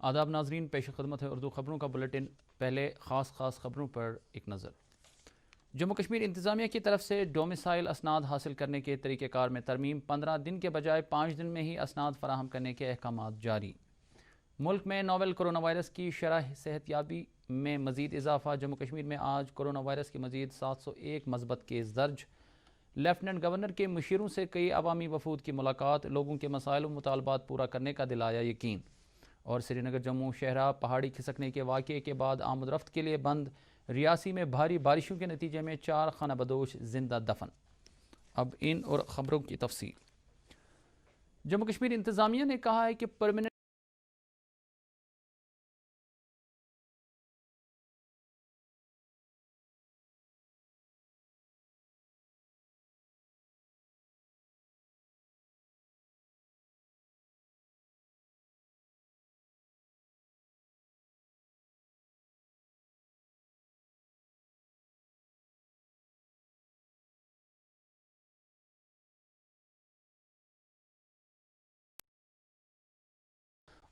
آداب ناظرین، پیش خدمت ہے اردو خبروں کا بلیٹن۔ پہلے خاص خبروں پر ایک نظر۔ جموں کشمیر انتظامیہ کی طرف سے ڈومیسائل اسناد حاصل کرنے کے طریقہ کار میں ترمیم، 15 دن کے بجائے 5 دن میں ہی اسناد فراہم کرنے کے احکامات جاری۔ ملک میں نوویل کرونا وائرس کی شرح صحت یابی میں مزید اضافہ، جموں کشمیر میں آج کرونا وائرس کی مزید 701 مثبت کیس درج۔ لیفٹیننٹ گورنر کے مشیروں سے کئی عوامی وفود کی ملاقات، لوگوں کے مسائل و مطالبات پورا کرنے کا دلایا یقین۔ اور سری نگر جموں شاہراہ پہاڑی کھسکنے کے واقعے کے بعد آمد رفت کے لیے بند، ریاسی میں بھاری بارشوں کے نتیجے میں 4 خانہ بدوش زندہ دفن۔ اب ان اور خبروں کی تفصیل۔ جموں کشمیر انتظامیہ نے کہا ہے کہ پرماننٹ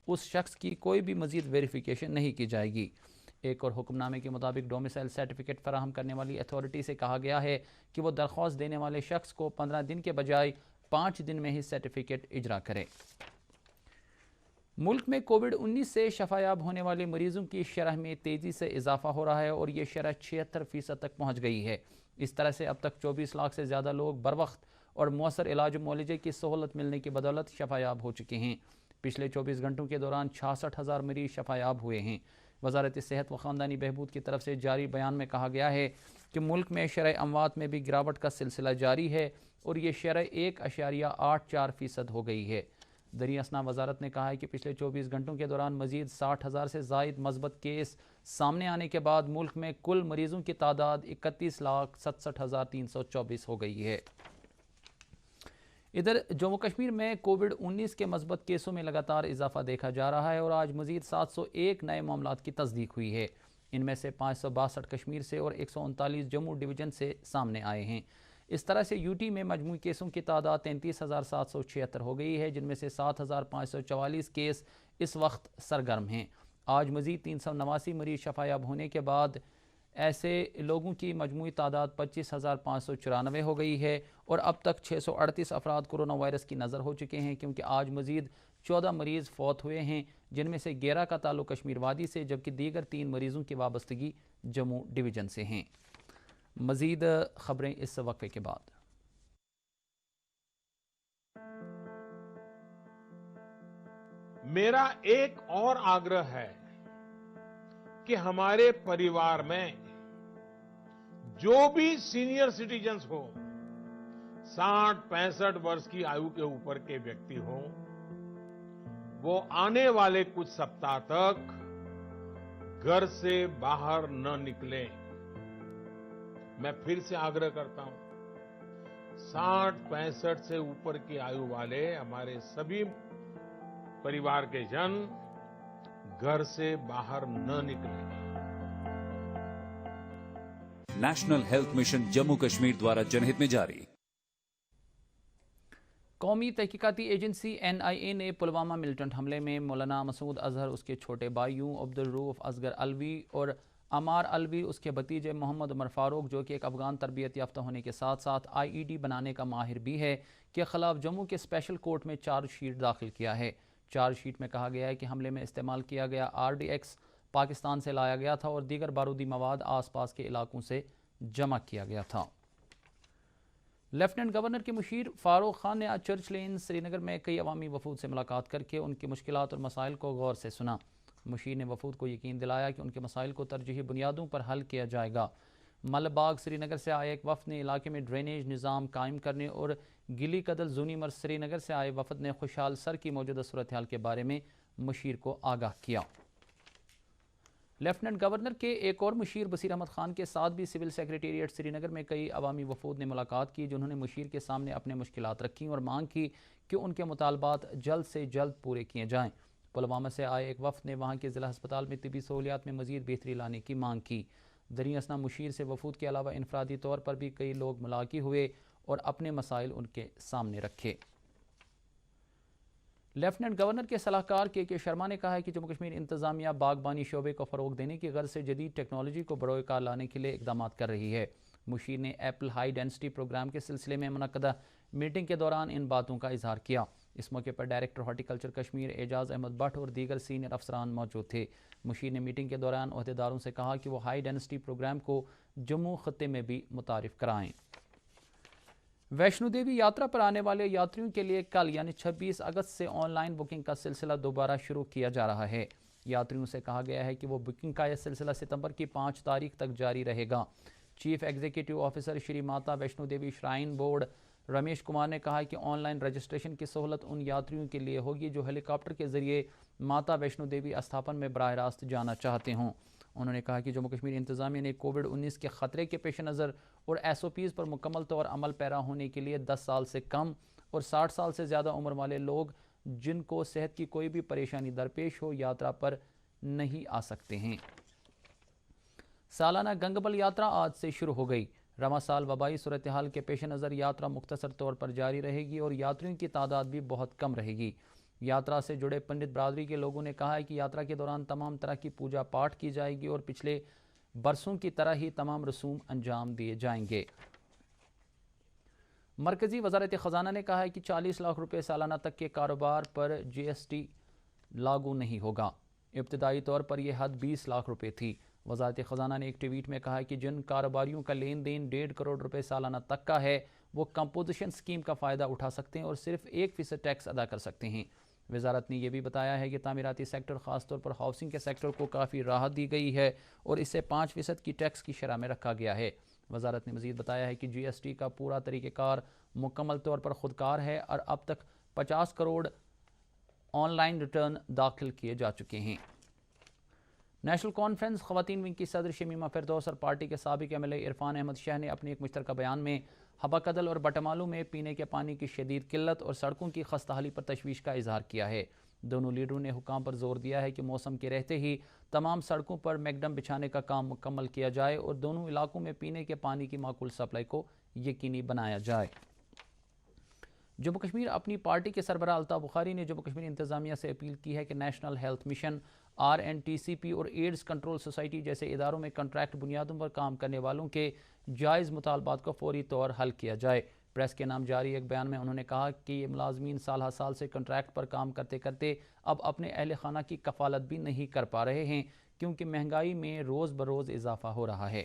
اس شخص کی کوئی بھی مزید ویریفیکیشن نہیں کی جائے گی۔ ایک اور حکم نامے کے مطابق ڈومیسائل سرٹیفکیٹ فراہم کرنے والی اتھارٹی سے کہا گیا ہے کہ وہ درخواست دینے والے شخص کو 15 دن کے بجائے 5 دن میں ہی سرٹیفکیٹ اجرا کرے۔ ملک میں کووڈ-19 سے شفایاب ہونے والے مریضوں کی شرح میں تیزی سے اضافہ ہو رہا ہے اور یہ شرح 76% تک پہنچ گئی ہے۔ اس طرح سے اب تک 24 لاکھ سے زیادہ لوگ بروقت اور مؤثر علاج و معالجے کی سہولت ملنے کی بدولت شفایاب ہو چکے ہیں۔ پچھلے 24 گھنٹوں کے دوران 66,000 مریض شفایاب ہوئے ہیں۔ وزارت صحت و خاندانی بہبود کی طرف سے جاری بیان میں کہا گیا ہے کہ ملک میں شرح اموات میں بھی گراوٹ کا سلسلہ جاری ہے اور یہ شرح 1.84% ہو گئی ہے۔ دریں اثنا وزارت نے کہا ہے کہ پچھلے 24 گھنٹوں کے دوران مزید 60,000 سے زائد مثبت کیس سامنے آنے کے بعد ملک میں کل مریضوں کی تعداد 31,67,324 ہو گئی ہے۔ ادھر جموں کشمیر میں کووڈ-19 کے مثبت کیسوں میں لگاتار اضافہ دیکھا جا رہا ہے اور آج مزید 701 نئے معاملات کی تصدیق ہوئی ہے۔ ان میں سے 562 کشمیر سے اور 139 جموں ڈویژن سے سامنے آئے ہیں۔ اس طرح سے یوٹی میں مجموعی کیسوں کی تعداد 33,776 ہو گئی ہے، جن میں سے 7,544 کیس اس وقت سرگرم ہیں۔ آج مزید 389 مریض شفایاب ہونے کے بعد ایسے لوگوں کی مجموعی تعداد 25,594 ہو گئی ہے اور اب تک 638 افراد کورونا وائرس کی نظر ہو چکے ہیں، کیونکہ آج مزید 14 مریض فوت ہوئے ہیں، جن میں سے 11 کا تعلق کشمیر وادی سے جبکہ دیگر 3 مریضوں کی وابستگی جموں ڈویژن سے ہیں۔ مزید خبریں اس وقفے کے بعد۔ میرا ایک اور آگرہ ہے کہ ہمارے پریوار میں جو بھی سینئر سٹیزنز ہو، 60-65 برس کی آیو کے اوپر کے ویکتی ہوں، وہ آنے والے کچھ سپتاہ تک گھر سے باہر نہ نکلیں۔ میں پھر سے آگرہ کرتا ہوں، 60-65 سے اوپر کی آیو والے ہمارے سبھی پریوار کے جن گھر سے باہر نہ نکلیں۔ National health mission Jammu Kashmir دوارا جنہت میں جاری۔ قومی تحقیقاتی ایجنسی NIA نے پلوامہ ملیٹنٹ حملے میں مولانا مسعود اظہر، اس کے چھوٹے بھائیوں عبدالرؤف اصغر الوی اور عمار الوی، اس کے بھتیجے محمد عمر فاروق جو کہ ایک افغان تربیت یافتہ ہونے کے ساتھ ساتھ IED بنانے کا ماہر بھی ہے، کے خلاف جموں کے اسپیشل کورٹ میں چارج شیٹ داخل کیا ہے۔ چارج شیٹ میں کہا گیا ہے کہ حملے میں استعمال کیا گیا RDX پاکستان سے لایا گیا تھا اور دیگر بارودی مواد آس پاس کے علاقوں سے جمع کیا گیا تھا۔ لیفٹیننٹ گورنر کے مشیر فاروق خان نے آج چرچ لین سری نگر میں کئی عوامی وفود سے ملاقات کر کے ان کی مشکلات اور مسائل کو غور سے سنا۔ مشیر نے وفود کو یقین دلایا کہ ان کے مسائل کو ترجیحی بنیادوں پر حل کیا جائے گا۔ مل باغ سری نگر سے آئے ایک وفد نے علاقے میں ڈرینیج نظام قائم کرنے اور گلی کدل زونی مر سری نگر سے آئے وفد نے خوشحال سر کی موجودہ صورتحال کے بارے میں مشیر کو آگاہ کیا۔ لیفٹیننٹ گورنر کے ایک اور مشیر بصیر احمد خان کے ساتھ بھی سول سیکریٹریٹ سری نگر میں کئی عوامی وفود نے ملاقات کی، جنہوں نے مشیر کے سامنے اپنے مشکلات رکھیں اور مانگ کی کہ ان کے مطالبات جلد سے جلد پورے کیے جائیں۔ پلوامہ سے آئے ایک وفد نے وہاں کے ضلع ہسپتال میں طبی سہولیات میں مزید بہتری لانے کی مانگ کی۔ دریں اثنا مشیر سے وفود کے علاوہ انفرادی طور پر بھی کئی لوگ ملاقات ہوئے اور اپنے مسائل ان کے سامنے رکھے۔ لیفٹیننٹ گورنر کے صلاحکار کے شرما نے کہا ہے کہ جموں کشمیر انتظامیہ باغبانی شعبے کو فروغ دینے کی غرض سے جدید ٹیکنالوجی کو بروئے کار لانے کے لیے اقدامات کر رہی ہے۔ مشیر نے ایپل ہائی ڈینسٹی پروگرام کے سلسلے میں منعقدہ میٹنگ کے دوران ان باتوں کا اظہار کیا۔ اس موقع پر ڈائریکٹر ہارٹیکلچر کشمیر اعجاز احمد بٹ اور دیگر سینئر افسران موجود تھے۔ مشیر نے میٹنگ کے دوران عہدیداروں سے کہا کہ وہ ہائی ڈینسٹی پروگرام کو جموں خطے میں بھی متعارف کرائیں۔ ویشنو دیوی یاترا پر آنے والے یاتریوں کے لیے کل یعنی 26 اگست سے آن لائن بکنگ کا سلسلہ دوبارہ شروع کیا جا رہا ہے۔ یاتریوں سے کہا گیا ہے کہ وہ بکنگ کا یہ سلسلہ ستمبر کی 5 تاریخ تک جاری رہے گا۔ Chief executive officer Shri Mata Vaishno Devi shrine board Ramesh Kumar نے کہا کہ آن لائن رجسٹریشن کی سہولت ان یاتریوں کے لیے ہوگی جو ہیلی کاپٹر کے ذریعے ماتا ویشنو دیوی استھاپن میں براہ راست جانا چاہتے ہوں۔ انہوں نے کہا کہ جموں کشمیر انتظامیہ نے کووڈ-19 کے خطرے کے پیش نظر اور SOPs پر مکمل طور عمل پیرا ہونے کے لیے 10 سال سے کم اور 60 سال سے زیادہ عمر والے لوگ جن کو صحت کی کوئی بھی پریشانی درپیش ہو یاترا پر نہیں آ سکتے ہیں۔ سالانہ گنگبل یاترا آج سے شروع ہو گئی۔ رواں سال وبائی صورتحال کے پیش نظر یاترا مختصر طور پر جاری رہے گی اور یاتریوں کی تعداد بھی بہت کم رہے گی۔ یاترا سے جڑے پنڈت برادری کے لوگوں نے کہا ہے کہ یاترا کے دوران تمام طرح کی پوجا پاٹ کی جائے گی اور پچھلے برسوں کی طرح ہی تمام رسوم انجام دیے جائیں گے۔ مرکزی وزارت خزانہ نے کہا ہے کہ 40 لاکھ روپے سالانہ تک کے کاروبار پر GST لاگو نہیں ہوگا۔ ابتدائی طور پر یہ حد 20 لاکھ روپے تھی۔ وزارت خزانہ نے ایک ٹویٹ میں کہا ہے کہ جن کاروباریوں کا لین دین 1.5 کروڑ روپے سالانہ تک کا ہے وہ کمپوزیشن اسکیم کا فائدہ اٹھا سکتے ہیں اور صرف 1% ٹیکس ادا کر سکتے ہیں۔ وزارت نے یہ بھی بتایا ہے کہ تعمیراتی سیکٹر خاص طور پر ہاؤسنگ کے سیکٹر کو کافی راحت دی گئی ہے اور اسے 5% کی ٹیکس کی شرح میں رکھا گیا ہے۔ وزارت نے مزید بتایا ہے کہ GST کا پورا طریقہ کار مکمل طور پر خودکار ہے اور اب تک 50 کروڑ آن لائن ریٹرن داخل کیے جا چکے ہیں۔ نیشنل کانفرنس خواتین ونگ کی صدر شمیمہ فردوس اور پارٹی کے سابق MLA عرفان احمد شاہ نے اپنے ایک مشترکہ بیان میں حبہ کدل اور بٹمالو میں پینے کے پانی کی شدید قلت اور سڑکوں کی خستہ حالی پر تشویش کا اظہار کیا ہے۔ دونوں لیڈروں نے حکام پر زور دیا ہے کہ موسم کے رہتے ہی تمام سڑکوں پر میکڈم بچھانے کا کام مکمل کیا جائے اور دونوں علاقوں میں پینے کے پانی کی معقول سپلائی کو یقینی بنایا جائے۔ جموں کشمیر اپنی پارٹی کے سربراہ الطاف بخاری نے جموں کشمیر انتظامیہ سے اپیل کی ہے کہ نیشنل ہیلتھ مشن RNTCP اور ایڈز کنٹرول سوسائٹی جیسے اداروں میں کنٹریکٹ بنیادوں پر کام کرنے والوں کے جائز مطالبات کو فوری طور حل کیا جائے۔ پریس کے نام جاری ایک بیان میں انہوں نے کہا کہ یہ ملازمین سال ہر سال سے کنٹریکٹ پر کام کرتے کرتے اب اپنے اہل خانہ کی کفالت بھی نہیں کر پا رہے ہیں کیونکہ مہنگائی میں روز بروز اضافہ ہو رہا ہے۔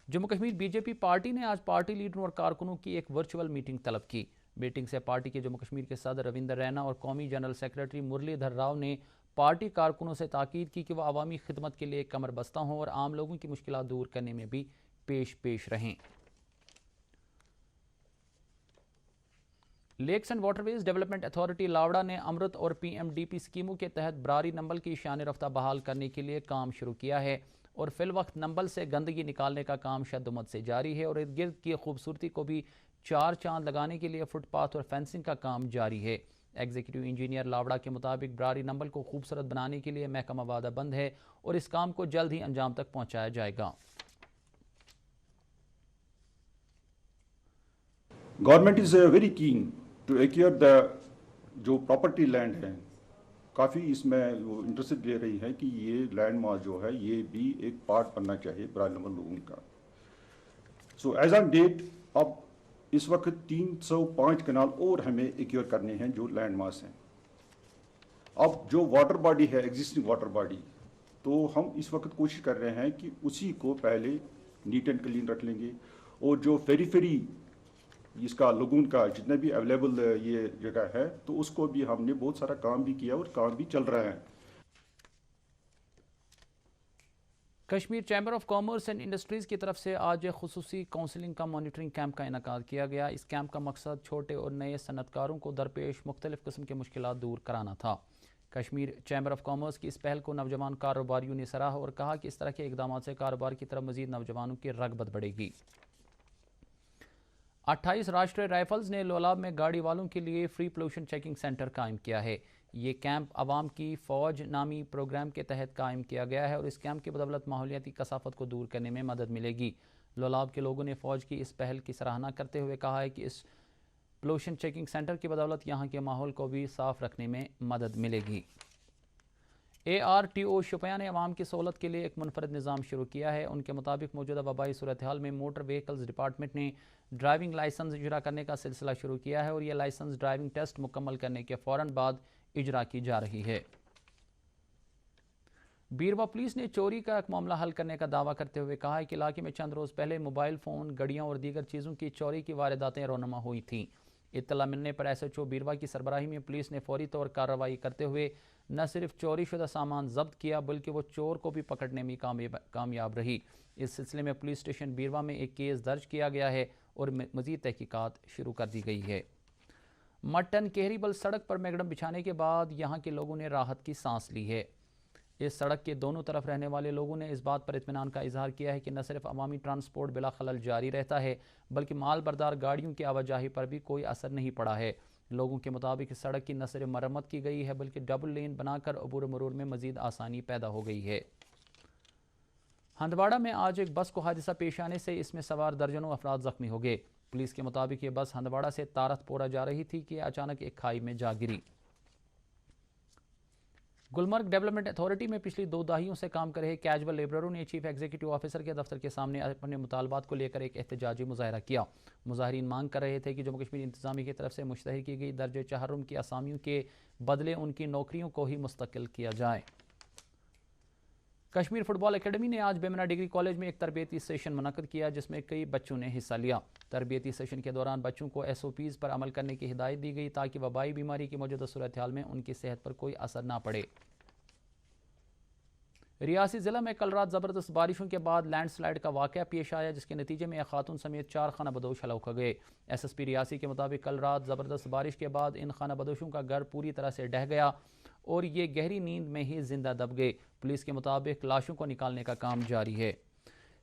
جموں کشمیر BJP پارٹی نے آج پارٹی لیڈروں اور کارکنوں کی ایک ورچوئل میٹنگ طلب کی۔ میٹنگ سے پارٹی کے جموں کشمیر کے صدر رویندر رینا اور قومی جنرل سیکریٹری مرلی دھر راؤ نے پارٹی کارکنوں سے تاکید کی کہ وہ عوامی خدمت کے لیے کمر بستہ ہوں اور عام لوگوں کی مشکلات دور کرنے میں بھی پیش رہیں۔ Lakes and waterways development authority لاوڑا نے امرت اور PMDP اسکیموں کے تحت براری نمبل کی شان رفتہ بحال کرنے کے لیے کام شروع کیا ہے اور فی الوقت نمبل سے گندگی نکالنے کا کام شدمت سے جاری ہے اور ارد گرد کی خوبصورتی کو بھی 4 چاند لگانے کے لیے فٹ پاتھ اور فینسنگ کا کام جاری ہے۔ ایگزیکٹو انجینئر لاوڑا کے مطابق براری نمبل کو خوبصورت بنانے کے لیے محکمہ وعدہ بند ہے اور اس کام کو جلد ہی انجام تک پہنچایا جائے گا۔ Government is very keen to acquire the جو پراپرٹی لینڈ ہے، کافی اس میں وہ انٹرسٹ لے رہی ہے کہ یہ لینڈ ماس جو ہے یہ بھی ایک پارٹ بننا چاہیے برائے نمبر لوگوں کا۔ سو ایز آن ڈیٹ اب اس وقت 305 کنال اور ہمیں ایکیور کرنے ہیں جو لینڈ ماس ہیں۔ اب جو واٹر باڈی ہے ایگزسٹنگ واٹر باڈی، تو ہم اس وقت کوشش کر رہے ہیں کہ اسی کو پہلے نیٹ اینڈ کلین رکھ لیں گے اور جو فیری اس کا لگون کا جتنا بھی اویلیبل یہ جگہ ہے تو اس کو بھی ہم نے بہت سارا کام بھی کیا اور کام بھی چل رہا ہے۔ Kashmir chamber of commerce and industries کی طرف سے آج خصوصی کونسلنگ کا مانیٹرنگ کیمپ کا انعقاد کیا گیا۔ اس کیمپ کا مقصد چھوٹے اور نئے صنعت کاروں کو درپیش مختلف قسم کے مشکلات دور کرانا تھا۔ کشمیر چیمبر آف کامرس کی اس پہل کو نوجوان کاروباریوں نے سراہا اور کہا کہ اس طرح کے اقدامات سے کاروبار کی طرف مزید نوجوانوں کی رغبت بڑھے گی۔ 28 راشٹریہ رائفلز نے لولاب میں گاڑی والوں کے لیے فری پولوشن چیکنگ سینٹر قائم کیا ہے۔ یہ کیمپ عوام کی فوج نامی پروگرام کے تحت قائم کیا گیا ہے اور اس کیمپ کی بدولت ماحولیاتی کثافت کو دور کرنے میں مدد ملے گی۔ لولاب کے لوگوں نے فوج کی اس پہل کی سراہنا کرتے ہوئے کہا ہے کہ اس پولوشن چیکنگ سینٹر کی بدولت یہاں کے ماحول کو بھی صاف رکھنے میں مدد ملے گی۔ ARTO شوپیاں نے عوام کی سہولت کے لیے ایک منفرد نظام شروع کیا ہے۔ ان کے مطابق موجودہ وبائی صورتحال میں موٹر وہیکلز ڈپارٹمنٹ نے ڈرائیونگ لائسنس اجرا کرنے کا سلسلہ شروع کیا ہے اور یہ لائسنس ڈرائیونگ ٹیسٹ مکمل کرنے کے فوراً بعد اجرا کی جا رہی ہے۔ بیروا پولیس نے چوری کا ایک معاملہ حل کرنے کا دعویٰ کرتے ہوئے کہا ہے کہ علاقے میں چند روز پہلے موبائل فون، گڑیاں اور دیگر چیزوں کی چوری کی وارداتیں رونما ہوئی تھیں۔ اطلاع ملنے پر SHO بیروا کی سربراہی میں پولیس نے فوری طور کارروائی کرتے ہوئے نہ صرف چوری شدہ سامان ضبط کیا بلکہ وہ چور کو بھی پکڑنے میں کامیاب رہی۔ اس سلسلے میں پولیس اسٹیشن بیروا میں ایک کیس درج کیا گیا ہے اور مزید تحقیقات شروع کر دی گئی ہے۔ مٹن کہریبل سڑک پر میگڈم بچھانے کے بعد یہاں کے لوگوں نے راحت کی سانس لی ہے۔ اس سڑک کے دونوں طرف رہنے والے لوگوں نے اس بات پر اطمینان کا اظہار کیا ہے کہ نہ صرف عوامی ٹرانسپورٹ بلا خلل جاری رہتا ہے بلکہ مال بردار گاڑیوں کی آواجاہی پر بھی کوئی اثر نہیں پڑا ہے۔ لوگوں کے مطابق اس سڑک کی نہ صرف مرمت کی گئی ہے بلکہ ڈبل لین بنا کر عبور و مرور میں مزید آسانی پیدا ہو گئی ہے۔ ہندواڑہ میں آج ایک بس کو حادثہ پیش آنے سے اس میں سوار درجنوں افراد زخمی ہو گئے۔ پولیس کے مطابق یہ بس ہندواڑہ سے تارت پورہ جا رہی تھی کہ اچانک ایک کھائی میں جا گری۔ گلمرگ ڈیولپمنٹ اتھارٹی میں پچھلی 2 دہائیوں سے کام کر رہے کیجول لیبرروں نے چیف ایگزیکٹو آفیسر کے دفتر کے سامنے اپنے مطالبات کو لے کر ایک احتجاجی مظاہرہ کیا۔ مظاہرین مانگ کر رہے تھے کہ جموں کشمیر انتظامیہ کی طرف سے مشتہر کی گئی درجہ چہرم کی اسامیوں کے بدلے ان کی نوکریوں کو ہی مستقل کیا جائے۔ کشمیر فٹ بال اکیڈمی نے آج بیمنا ڈگری کالج میں ایک تربیتی سیشن منعقد کیا جس میں کئی بچوں نے حصہ لیا۔ تربیتی سیشن کے دوران بچوں کو SOPs پر عمل کرنے کی ہدایت دی گئی تاکہ وبائی بیماری کی موجودہ صورتحال میں ان کی صحت پر کوئی اثر نہ پڑے۔ ریاسی ضلع میں کل رات زبردست بارشوں کے بعد لینڈ سلائیڈ کا واقعہ پیش آیا جس کے نتیجے میں ایک خاتون سمیت 4 خانہ بدوش ہلاک ہو گئے۔ SSP ریاسی کے مطابق کل رات زبردست بارش کے بعد ان خانہ بدوشوں کا گھر پوری طرح سے ڈہ گیا اور یہ گہری نیند میں ہی زندہ دب گئے۔ پولیس کے مطابق لاشوں کو نکالنے کا کام جاری ہے۔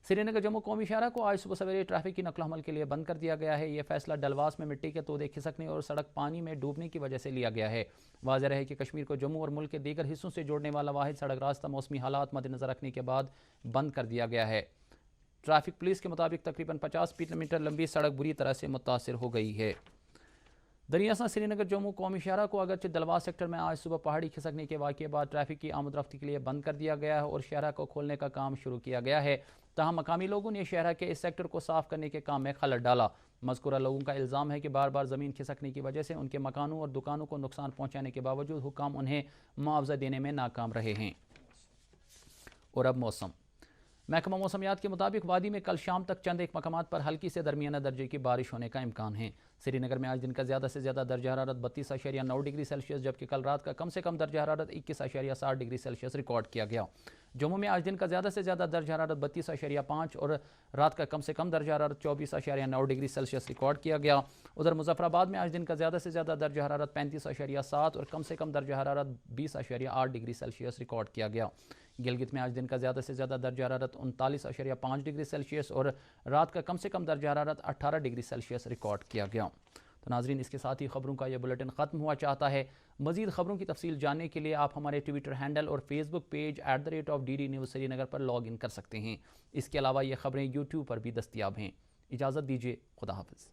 سری نگر جموں قومی شاہراہ کو آج صبح سویرے ٹریفک کی نقل و حمل کے لیے بند کر دیا گیا ہے۔ یہ فیصلہ ڈلواس میں مٹی کے تودے کھسکنے اور سڑک پانی میں ڈوبنے کی وجہ سے لیا گیا ہے۔ واضح رہے کہ کشمیر کو جموں اور ملک کے دیگر حصوں سے جوڑنے والا واحد سڑک راستہ موسمی حالات مد نظر رکھنے کے بعد بند کر دیا گیا ہے۔ ٹریفک پولیس کے مطابق تقریباً 50 کلومیٹر لمبی سڑک بری طرح سے متاثر ہو گئی ہے۔ دریاسا سری نگر جموں قومی شاہراہ کو اگرچہ دلواس سیکٹر میں آج صبح پہاڑی کھسکنے کے واقعے بعد ٹریفک کی آمد رفت کے لیے بند کر دیا گیا ہے اور شاہراہ کو کھولنے کا کام شروع کیا گیا ہے، تاہم مقامی لوگوں نے شاہراہ کے اس سیکٹر کو صاف کرنے کے کام میں خلل ڈالا۔ مذکورہ لوگوں کا الزام ہے کہ بار بار زمین کھسکنے کی وجہ سے ان کے مکانوں اور دکانوں کو نقصان پہنچانے کے باوجود حکام انہیں معاوضہ دینے میں ناکام رہے ہیں۔ اور اب موسم۔ محکمہ موسمیات کے مطابق وادی میں کل شام تک چند ایک مقامات پر ہلکی سے درمیانہ درجے کی بارش ہونے کا امکان ہے۔ سری نگر میں آج دن کا زیادہ سے زیادہ درجہ حرارت 32.9 ڈگری سیلسیس جبکہ کل رات کا کم سے کم درجہ حرارت 21.7 ڈگری سیلسیس ریکارڈ کیا گیا۔ جموں میں آج دن کا زیادہ سے زیادہ درجہ حرارت 32.5 اور رات کا کم سے کم درجہ حرارت 24.9 ڈگری سیلسیس ریکارڈ کیا گیا۔ ادھر مظفر آباد میں آج دن کا زیادہ سے زیادہ درجہ حرارت 35.7 اور کم سے کم درجہ حرارت 20.8 ڈگری سیلسیس ریکارڈ کیا گیا۔ گلگت میں آج دن کا زیادہ سے زیادہ درجہ حرارت 39.5 ڈگری سیلسیس اور رات کا کم سے کم درجہ حرارت 18 ڈگری سیلسیس ریکارڈ کیا گیا۔ تو ناظرین، اس کے ساتھ ہی خبروں کا یہ بلیٹن ختم ہوا چاہتا ہے۔ مزید خبروں کی تفصیل جاننے کے لیے آپ ہمارے ٹویٹر ہینڈل اور Facebook page @DD News Srinagar پر لاگ ان کر سکتے ہیں۔ اس کے علاوہ یہ خبریں YouTube پر بھی دستیاب ہیں۔ اجازت دیجیے، خدا حافظ۔